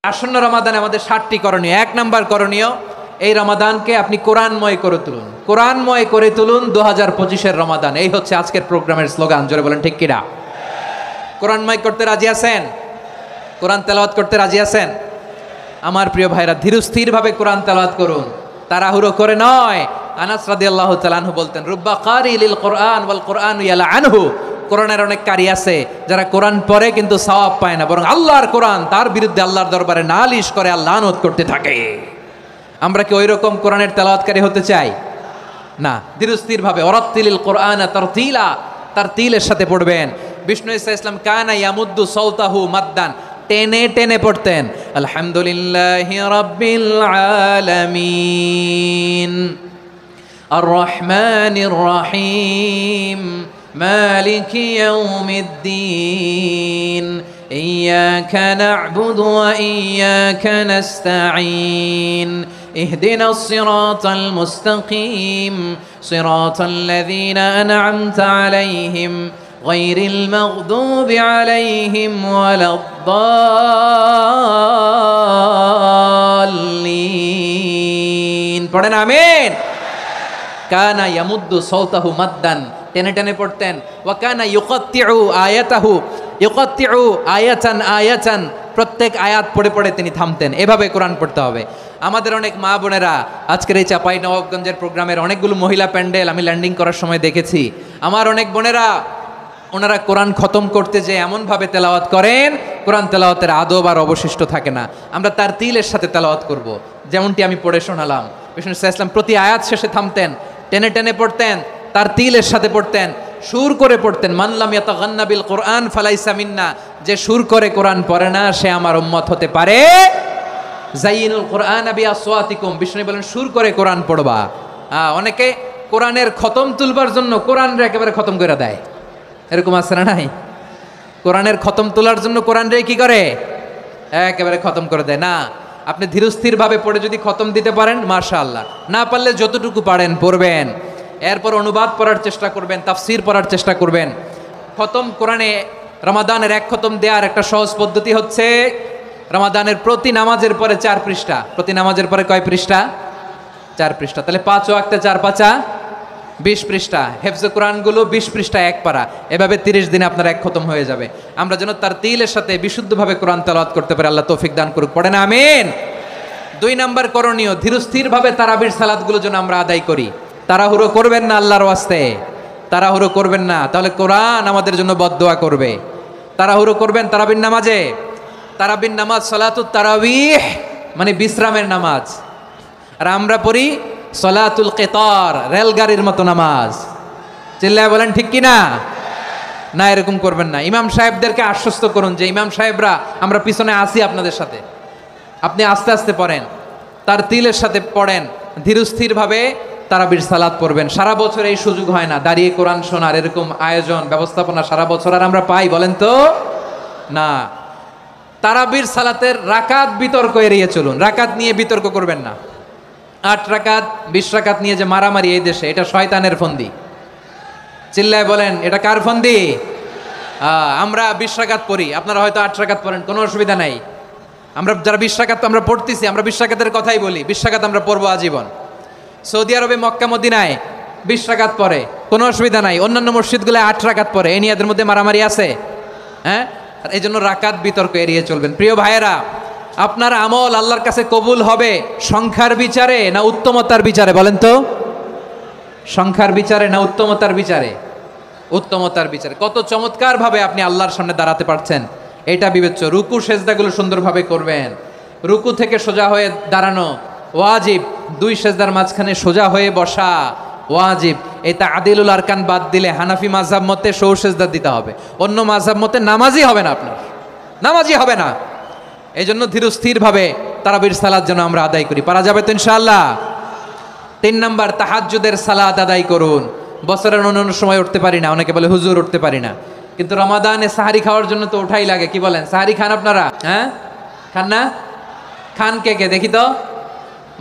আসন্ন রমাদানে আমাদের 7টি করণীয়। 1 নাম্বার করণীয়, এই রমাদানকে আপনি কোরআনময় করে তুলুন। কোরআনময় করে তুলুন 2025-এর রমাদান। এই হচ্ছে আজকের প্রোগ্রামের স্লোগান। জোরে বলেন ঠিক কিনা? কোরআনময় করতে রাজি আছেন? কোরআন তেলাওয়াত করতে রাজি আছেন? আমার প্রিয় ভাইরা, ধীরস্থিরভাবে কোরআন তেলাওয়াত করুন, তাড়াহুড়ো করে নয়। আনাস রাদিয়াল্লাহু তাআলা আনহু বলতেন, রুব্বা কারি লিল কোরআন ওয়াল কোরআনু ইয়ালআনহু। কোরআনের অনেক কারি আছে যারা কোরআন পড়ে কিন্তু সওয়াব পায় না, বরং আল্লাহর কোরআন তার বিরুদ্ধে আল্লাহর দরবারে নালিশ করে, আল্লাহ লানত করতে থাকে। আমরা কি ওই রকম কোরআনের তেলাওয়াতকারী হতে চাই? না। ধীরস্থিরভাবে ওয়ারাত্তিলিল কোরআনা তারতিলা, তারতিলের সাথে পড়বেন। বিষ্ণু ইসা ইসলাম কানা ইয়ামুদ্দু সাওতাহু মাদ্দান, টেনে টেনে পড়তেন। আলহামদুলিল্লাহি রাব্বিল আলামিন আর রহমানির রহিম মালিকি ইয়াউমিদ্দিন ইয়্যাকা না'বুদু ওয়া ইয়্যাকা নাস্তাঈন ইহদিনাস সিরাতাল মুস্তাকিম সিরাতাল লাযীনা আন'আমতা আলাইহিম গায়রিল মাগদুবি আলাইহিম ওয়ালাদ-দাল্লিন। পড়েন আমিন। কানা ইয়ামুদ্দু সাওতাহু মাদ্দান, টেনে টেনে পড়তেন। ওয়া কানা ইউকাত্তিউ আয়াতাহু, ইউকাত্তিউ আয়াতান আয়াতান, প্রত্যেক আয়াত পড়ে পড়ে তিনি থামতেন। এভাবে কোরআন পড়তে হবে। আমাদের অনেক মা বোনেরা আজকের এই চাঁপাইনবাবগঞ্জের প্রোগ্রামের অনেকগুলো মহিলা প্যান্ডেল আমি ল্যান্ডিং করার সময় দেখেছি। আমার অনেক বোনেরা ওনারা কোরআন খতম করতে যে এমনভাবে তেলাওয়াত করেন, কোরআন তেলাওয়াতের আদব আর অবশিষ্ট থাকে না। আমরা তার তিলের সাথে তেলাওয়াত করব, যেমনটি আমি পড়ে শোনালাম। বিষ্ণু ইসলাম প্রতি আয়াত শেষে থামতেন, টেনে টেনে পড়তেন, তার তিলের সাথে পড়তেন, সুর করে পড়তেন। মানলাম ইয়াতাগান্না বিল কোরআন ফালাইসা মিন্না, যে সুর করে কোরআন পড়ে না সে আমার উম্মত হতে পারে। জাইনুল কোরআন বিআসওয়াতিকুম, বিষ্ণু বলেন সুর করে কোরআন পড়বা। অনেকে কোরআনের খতম তুলবার জন্য কোরআনরে একেবারে খতম করে দেয়, এরকম আছে না নাই? কোরআনের খতম তোলার জন্য কোরআনরে কি করে? একেবারে খতম করে দেয়। না, আপনি ধীরস্থিরভাবে পড়ে যদি খতম দিতে পারেন মাশাআল্লাহ, না পারলে যতটুকু পারেন পড়বেন। এরপর অনুবাদ পড়ার চেষ্টা করবেন, তাফসির পড়ার চেষ্টা করবেন। খতম কোরআনে রমাদানের 1 খতম দেওয়ার একটা সহজ পদ্ধতি হচ্ছে, রমাদানের প্রতি নামাজের পরে 4 পৃষ্ঠা। প্রতি নামাজের পরে কয় পৃষ্ঠা? 4 পৃষ্ঠা। তাহলে 5 ওয়াক্তে 4 পাঁচা 20 পৃষ্ঠা। হেফজে কোরআনগুলো 20 পৃষ্ঠা 1 পারা। এভাবে 30 দিনে আপনার 1 খতম হয়ে যাবে। আমরা যেন তার তিলের সাথে বিশুদ্ধভাবে কোরআন তেলাওয়াত করতে পারি, আল্লাহ তৌফিক দান করুক। পড়েন আমিন। 2 নাম্বার করণীয়, ধীরস্থিরভাবে তারাবির সালাতগুলো যেন আমরা আদায় করি। তাড়াহুড়ো করবেন না আল্লাহর ওয়াস্তে, তাড়াহুড়ো করবেন না, তাহলে কোরআন আমাদের জন্য বদদোয়া করবে। তাড়াহুড়ো করবেন তারাবির নামাজে। তারাবির নামাজ সালাতুত তারাবিহ মানে বিশ্রামের নামাজ। আর আমরা পড়ি সলাতুল কিতার, রেলগাড়ির মতো নামাজ। চিল্লায় বলেন ঠিক কিনা? না, এরকম করবেন না। ইমাম সাহেবদেরকে আশ্বস্ত করুন যে ইমাম সাহেবরা আমরা পিছনে আসি আপনাদের সাথে, আপনি আস্তে আস্তে পড়েন, তার তিলের সাথে পড়েন, ধীরস্থিরভাবে তারাবির সালাত পড়বেন। সারা বছর এই সুযোগ হয় না দাঁড়িয়ে কোরআন শোনার, এরকম আয়োজন ব্যবস্থাপনা সারা বছর আর আমরা পাই বলেন তো? না। তারাবির সালাতের রাকাত বিতর্ক এড়িয়ে চলুন। রাকাত নিয়ে বিতর্ক করবেন না। 8 রাকাত 20 রাকাত নিয়ে যে মারামারি এই দেশে, এটা শয়তানের ফন্দি। চিল্লায় বলেন এটা কার ফন্দি? আমরা 20 রাকাত পড়ি, আপনারা হয়তো 8 রাকাত পড়েন, কোনো অসুবিধা নাই। আমরা যারা 20 রাকাত আমরা পড়তেছি, আমরা 20 রাকাতের কথাই বলি। 20 রাকাত আমরা পড়বো আজীবন। সৌদি আরবে মক্কা মদিনায় 20 রাকাত পড়ে, কোনো অসুবিধা নাই। অন্যান্য মসজিদগুলো 8 রাকাত পড়ে। এই নিয়ে এদের মধ্যে মারামারি আছে? হ্যাঁ। আর এই জন্য রাকাত বিতর্ক এড়িয়ে চলবেন। প্রিয় ভাইয়েরা, আপনার আমল আল্লাহর কাছে কবুল হবে সংখ্যার বিচারে না উত্তমতার বিচারে? বলেন তো, সংখ্যার বিচারে না উত্তমতার বিচারে? উত্তমতার বিচারে। কত চমৎকার ভাবে আপনি আল্লাহর সামনে দাঁড়াতে পারছেন এটা বিবেচ্য। রুকু সেজদাগুলো সুন্দরভাবে করবেন। রুকু থেকে সোজা হয়ে দাঁড়ানো ওয়াজিব, 2 সেজদার মাঝখানে সোজা হয়ে বসা ওয়াজিব। এই তা'দিলুল আরকান বাদ দিলে হানাফি মাযহাব মতে সৌ সেজদা দিতে হবে। অন্য মাযহাব মতে নামাজই হবে না, আপনার নামাজই হবে না। এই জন্য ধীরস্থিরভাবে তারাবির সালাত যেন আমরা আদায় করি। পারা যাবে তো ইনশাআল্লাহ? 3 নাম্বার, তাহাজ্জুদের সালাত আদায় করুন। বছরের অন্যান্য সময় উঠতে পারি না, অনেকে বলে হুজুর উঠতে পারি না, কিন্তু রমাদানে সাহারি খাওয়ার জন্য তো ওঠাই লাগে। কি বলেন? সাহারি খান আপনারা? হ্যাঁ, খান না? খান কে কে দেখি তো?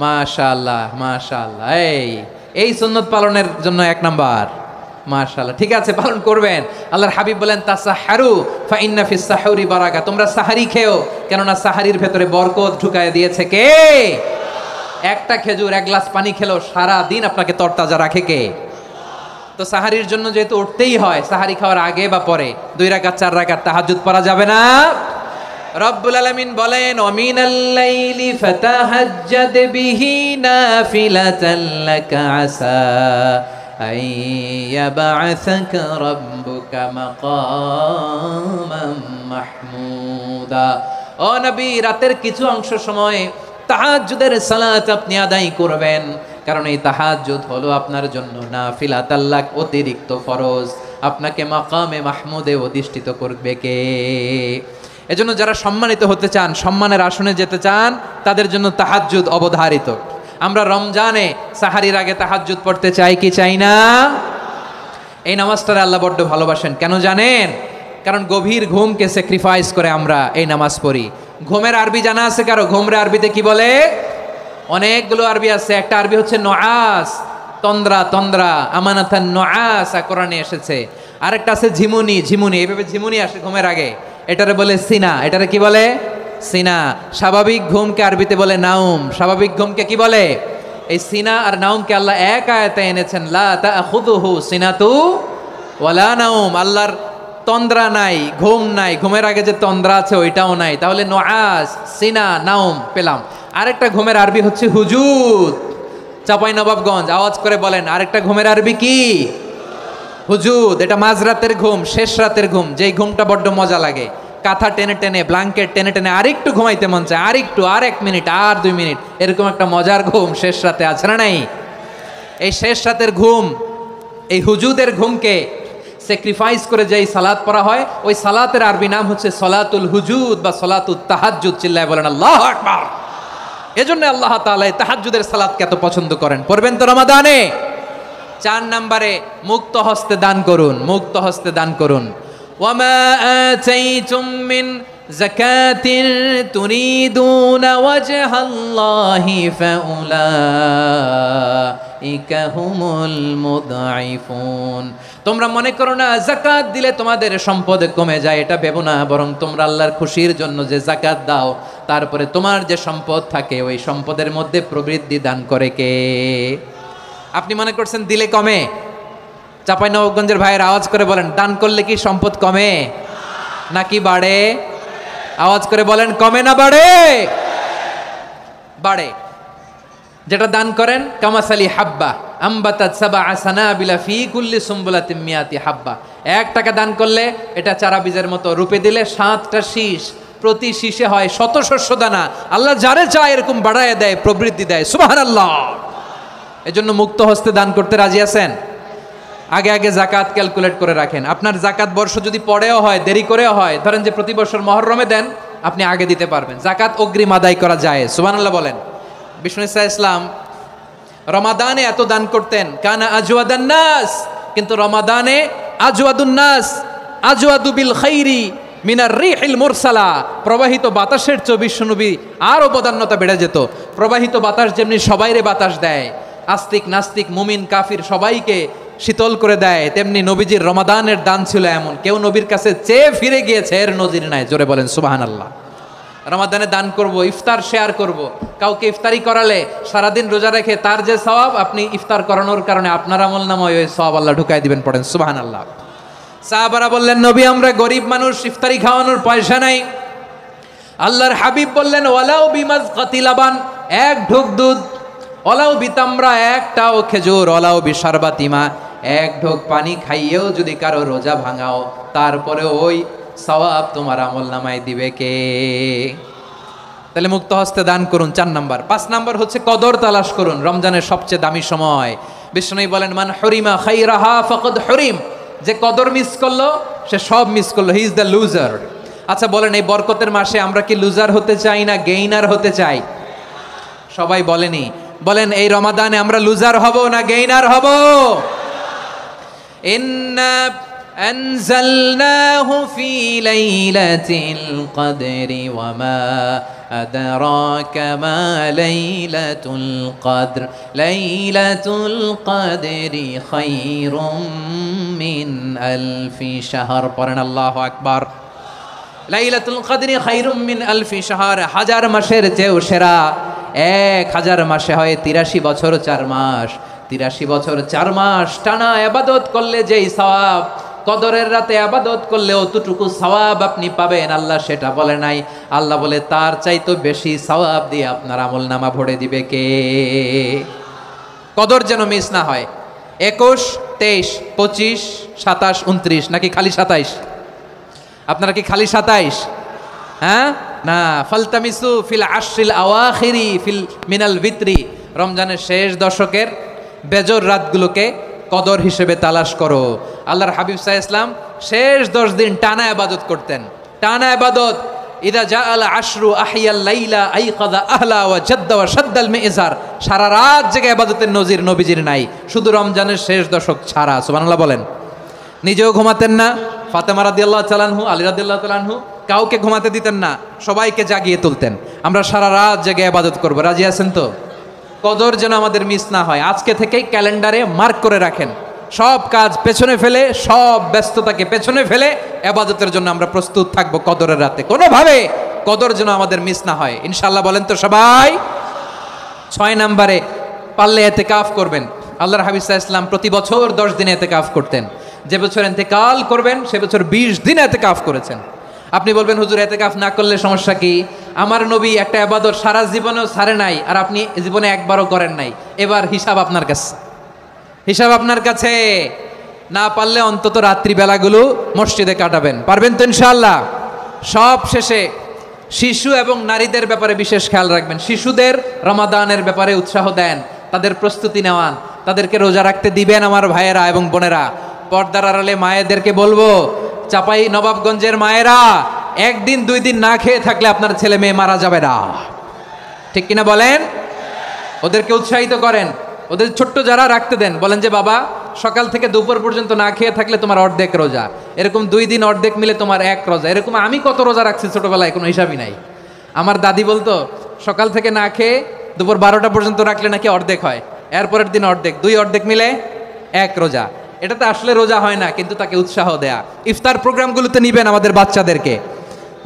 মাশাআল্লাহ মাশাআল্লাহ। এই সুন্নত পালনের জন্য 1 নাম্বার মাশাআল্লাহ, ঠিক আছে, পালন করবেন। আল্লাহর হাবিব বলেন তাসাহারু ফা ইন্না ফিস সাহুরি বারাকা, তোমরা সাহারি খেও, কেননা সাহারির ভেতরে বরকত ঢুকায় দিয়েছে কে? একটা খেজুর, এক গ্লাস পানি খেলো সারা দিন আপনাকে তরতাজা রাখে কে? তো সাহারির জন্য যেহেতু উঠতেই হয়, সাহারি খাওয়ার আগে বা পরে 2 রাকাত 4 রাকাত তাহাজ্জুদ পড়া যাবে না? রব্বুল আলামিন বলেন ওয়ামিনাল লাইলি ফাতাহাজ্জাদ বিহি নাফিলাতান লাকা আসা আন ইয়াবআসাকা রাব্বুকা মাকামান মাহমুদা। ও নবী, রাতের কিছু অংশ সময় তাহাজ্জুদের সালাত আপনি আদায় করবেন, কারণ এই তাহাজ্জুদ হলো আপনার জন্য নাফিলাতাল লাক, অতিরিক্ত ফরজ। আপনাকে মাকামে মাহমুদে অধিষ্ঠিত করবে কে? এজন্য যারা সম্মানিত হতে চান, সম্মানের আসনে যেতে চান, তাদের জন্য তাহাজ্জুদ অবধারিত। আমরা রমজানে সাহারির আগে তাহাজ্জুদ পড়তে চাই কি চাই না? এই নামাজটারে আল্লাহ বড্ড ভালোবাসেন, কেন জানেন? কারণ গভীর ঘুমকে স্যাক্রিফাইস করে আমরা এই নামাজ পড়ি। ঘুমের আরবি জানা আছে কারো? ঘুমরে আরবিতে কি বলে? অনেকগুলো আরবি আছে। একটা আরবি হচ্ছে নআস, তন্দ্রা, তন্দ্রা, আমানাতান নআস কোরআনে এসেছে। আরেকটা আছে ঝিমুনি, ঝিমুনি, এইভাবে ঝিমুনি আসে ঘুমের আগে, এটারে বলে সিনা। এটারে কি বলে? সিনা। স্বাভাবিক ঘুমকে আরবিতে বলে নাউম। স্বাভাবিক ঘুমকে কি বলে? এই সিনা আর নাউমকে আল্লাহ এক আয়াতে এনেছেন, লা তাখুযুহু সিনাতু ওয়ালা নাউম। আল্লাহর তন্দ্রা নাই, ঘুম নাই, ঘুমের আগে যে তন্দ্রা আছে ওইটাও নাই। তাহলে নআস, সিনা, নাউম পেলাম। আরেকটা ঘুমের আরবি হচ্ছে হুজুদ। চাঁপাইনবাবগঞ্জ আওয়াজ করে বলেন, আরেকটা ঘুমের আরবি কি? হুজুদ। এটা মাঝরাতের ঘুম, শেষ রাতের ঘুম, যেই ঘুমটা বড্ড মজা লাগে। কাঁথা টেনে টেনে, ব্ল্যাঙ্কেট টেনে টেনে আরেকটু ঘুমাইতে মন চায়, আরেকটু, আর 1 মিনিট, আর 2 মিনিট, এরকম একটা মজার ঘুম শেষ রাতে আছে না নাই? এই শেষ রাতের ঘুম, এই হুজুদের ঘুমকে স্যাক্রিফাইস করে যেই সালাত পড়া হয়, ওই সালাতের আরবি নাম হচ্ছে সলাতুল হুজুদ বা সলাতুত তাহাজ্জুদ। চিল্লায় বলেন আল্লাহু আকবার। এজন্য আল্লাহ তাআলা এই তাহাজ্জুদের সালাতকে এত পছন্দ করেন। পড়বেন তো রমাদানে। 4 নম্বরে মুক্ত হস্তে দান করুন, মুক্ত হস্তে দান করুন। ওয়ামা আতাইতুম মিন যাকাতিন তুরিদুনা ওয়াজহাল্লাহি ফাউলাইকা হুমুল মুদঈফুন। তোমরা মনে করো না যাকাত দিলে তোমাদের সম্পদ কমে যায়, এটা ভেবো না, বরং তোমরা আল্লাহর খুশির জন্য যে যাকাত দাও, তারপরে তোমার যে সম্পদ থাকে ওই সম্পদের মধ্যে প্রবৃদ্ধি দান করে কে? আপনি মনে করছেন দিলে কমে? চাঁপাইনবাবগঞ্জের ভাইয়ের আওয়াজ করে বলেন, দান করলে কি সম্পদ কমে নাকি বাড়ে? আওয়াজ করে বলেন, কমে না বাড়ে? বাড়ে। যেটা দান করেন, কামাসালি হাব্বা আম্বাতাত সাবআ সানাবিলা ফি কুল্লি সুম্বুলাতিন মিয়াতি হাব্বা। 1 টাকা দান করলে এটা চারা বীজের মতো, রূপে দিলে 7টা শীষ, প্রতি শীষে হয় 100 শস্য দানা। আল্লাহ যারে চায় এরকম বাড়ায় দেয়, প্রবৃদ্ধি দেয়। সুবহানাল্লাহ। এজন্য মুক্ত হস্তে দান করতে রাজি আছেন? আগে আগে যাকাত ক্যালকুলেট করে রাখেন। আপনার যাকাত বর্ষ যদি পরেও হয়, দেরি করেও হয়, ধরেন যে প্রতি বছর মুহররমে দেন, আপনি আগে দিতে পারবেন। যাকাত অগ্রিম আদায় করা যায়। সুবহানাল্লাহ বলেন। বিষ্ণু ইসা ইসলাম রমাদানে এত দান করতেন, কানা আজওয়াদান নাস, কিন্তু রমাদানে আজওয়াদুন নাস আজওয়াদু বিল খাইরি মিনার রিহিল মুরসালা। প্রবাহিত বাতাসের চেয়ে বিশ্বনবী আরও বদান্যতা বেড়ে যেত। প্রবাহিত বাতাস যেমনি সবাইরে বাতাস দেয়, আস্তিক নাস্তিক মুমিন কাফির সবাইকে শীতল করে দেয়, তেমনি নবীজির রমাদানের দান ছিল এমন, কেউ নবীর কাছে চেয়ে ফিরে গিয়েছে এর নজির নাই। জোরে বলেন সুবহানাল্লাহ। রমাদানে দান করব, ইফতার শেয়ার করব। কাউকে ইফতারি করালে সারাদিন রোজা রেখে তার যে সওয়াব, আপনি ইফতার করানোর কারণে আপনার আমল নামায় ওই সওয়াব আল্লাহ ঢুকাই দিবেন। পড়েন সুবহানাল্লাহ। সাহাবারা বললেন, নবী আমরা গরিব মানুষ, ইফতারি খাওয়ানোর পয়সা নাই। আল্লাহর হাবিব বললেন, ওয়ালাউ বিমাজকাতি লাবান, 1 ঢোক দুধ, ওয়ালাউ বিতামরা, 1টাও খেজুর, ওয়ালাউ বিশারবাতিমা, 1 ঢোক পানি খাইয়েও যদি কারো রোজা ভাঙাও, তারপরে ওই সওয়াব তোমার আমল নামায় দিবে কে? তাহলে মুক্ত হস্তে দান করুন, 4 নাম্বার। 5 নাম্বার হচ্ছে কদর তালাশ করুন, রমজানের সবচেয়ে দামি সময়। বিষ্ণু বলেন, মান হরিমা খাইরাহা ফাকাদ হরিম, যে কদর মিস করলো সে সব মিস করলো, হি ইজ দ্য লুজার। আচ্ছা বলেন, এই বরকতের মাসে আমরা কি লুজার হতে চাই না গেইনার হতে চাই? সবাই বলেনি, বলেন এই রমাদানে আমরা লুজার হব না গেইনার হব? ইন্না আনজালনাহু ফি লাইলাতিল কদরি ওয়া মা আদরাকা মা লাইলাতুল কদর লাইলাতুল কদরি খায়রুম মিন আলফি শাহর। পড়েন আল্লাহু আকবার। লাইলাতুল কদরি খায়রুম মিন আলফি শাহর, হাজার মাসের চেয়েও সেরা। 1000 মাসে হয় 83 বছর 4 মাস। 83 বছর 4 মাস টানা ইবাদত করলে যেই সওয়াব, কদরের রাতে ইবাদত করলে অতটুকু সওয়াব আপনি পাবেন, আল্লাহ সেটা বলে নাই। আল্লাহ বলে তার চাইতে বেশি সওয়াব দিয়ে আপনার আমলনামা ভরে দিবে কে? কদর যেন মিস না হয়। 21, 23, 25, 27, 29 নাকি খালি 27? আপনারা কি খালি 27? হ্যাঁ না, ফালতামিসু ফিল আশরিল আওয়াখিরি ফিল মিনাল ভিতরি, রমজানের শেষ দশকের বেজর রাতগুলোকে কদর হিসেবে তালাশ করো। আল্লাহর হাবিব সাল্লাল্লাহু আলাইহি ওয়াসাল্লাম শেষ 10 দিন টানা ইবাদত করতেন, টানা ইবাদত। ইদা জাআল আশরু আহিয়াল লাইলা আইকাযা আহলা ওয়া জাদ্দা ওয়া শাদ্দাল মিজার, সারা রাত জেগে ইবাদতের নজির নবীজির নাই, শুধু রমজানের শেষ দশক ছাড়া। সুবহানাল্লাহ বলেন। নিজেও ঘুমাতেন না, ফাতেমা রাদিয়াল্লাহু তাআলা আনহু, আলী রাদিয়াল্লাহু তাআলা আনহু কাউকে ঘুমাতে দিতেন না, সবাইকে জাগিয়ে তুলতেন। আমরা সারা রাত জেগে ইবাদত করব, রাজি আছেন তো? কদর যেন আমাদের মিস না হয়। আজকে থেকেই ক্যালেন্ডারে মার্ক করে রাখেন, সব কাজ পেছনে ফেলে, সব ব্যস্ততাকে পেছনে ফেলে ইবাদতের জন্য আমরা প্রস্তুত থাকবো কদরের রাতে। কোনোভাবে কদর যেন আমাদের মিস না হয়, ইনশাআল্লাহ। বলেন তো সবাই। 6 নম্বরে পারলে ইতিকাফ করবেন। আল্লাহর হাবিব সাল্লাল্লাহু আলাইহি ওয়াসাল্লাম প্রতি বছর 10 দিন ইতিকাফ করতেন। যে বছর ইন্তেকাল করবেন সে বছর 20 দিন ইতিকাফ করেছেন। আপনি বলবেন হুজুর ইতিকাফ না করলে সমস্যা কি? আমার নবী একটা ইবাদত সারা জীবনেও ছাড়ে নাই, আর আপনি জীবনে একবারও করেন নাই। এবার হিসাব আপনার কাছে, হিসাব আপনার কাছে। না পারলে অন্তত রাত্রিবেলাগুলো মসজিদে কাটাবেন, পারবেন তো ইনশাআল্লাহ? সব শেষে শিশু এবং নারীদের ব্যাপারে বিশেষ খেয়াল রাখবেন। শিশুদের রমাদানের ব্যাপারে উৎসাহ দেন, তাদের প্রস্তুতি নেওয়ান, তাদেরকে রোজা রাখতে দিবেন। আমার ভাইয়েরা এবং বোনেরা, পর্দার আড়ালে মায়েদেরকে বলবো, চাপাই নবাবগঞ্জের মায়েরা, 1 দিন 2 দিন না খেয়ে থাকলে আপনার ছেলে মেয়ে মারা যাবে না, ঠিক কিনা বলেন? ওদেরকে উৎসাহিত করেন, ওদের ছোট্ট যারা রাখতে দেন, বলেন যে বাবা সকাল থেকে দুপুর পর্যন্ত না খেয়ে থাকলে তোমার অর্ধেক রোজা, এরকম 2 দিন অর্ধেক মিলে তোমার 1 রোজা। এরকম আমি কত রোজা রাখছি ছোটবেলায়, কোনো হিসাবই নাই। আমার দাদি বলতো সকাল থেকে না খেয়ে দুপুর 12টা পর্যন্ত রাখলে নাকি অর্ধেক হয়, এরপরের দিন অর্ধেক, 2 অর্ধেক মিলে 1 রোজা। এটাতে আসলে রোজা হয় না, কিন্তু তাকে উৎসাহ দেয়া। ইফতার প্রোগ্রামগুলোতে নিবেন আমাদের বাচ্চাদেরকে,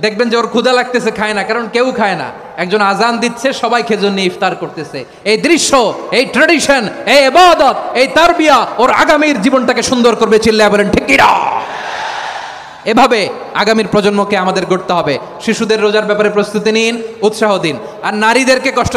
দেখবেন যে ওর ক্ষুধা লাগতেছে, খায় না, কারণ কেউ খায় না। একজন আজান দিচ্ছে, সবাই খেজুর নিয়ে ইফতার করতেছে। এই দৃশ্য, এই ট্র্যাডিশন, এই ইবাদত, এই তারবিয়া ওর আগামীর জীবনটাকে সুন্দর করবে। চিল্লায়া বলেন ঠিক কি না? এভাবে আগামীর প্রজন্মকে আমাদের গড়তে হবে। শিশুদের রোজার ব্যাপারে প্রস্তুতি নিন, উৎসাহ দিন। আর নারীদেরকে কষ্ট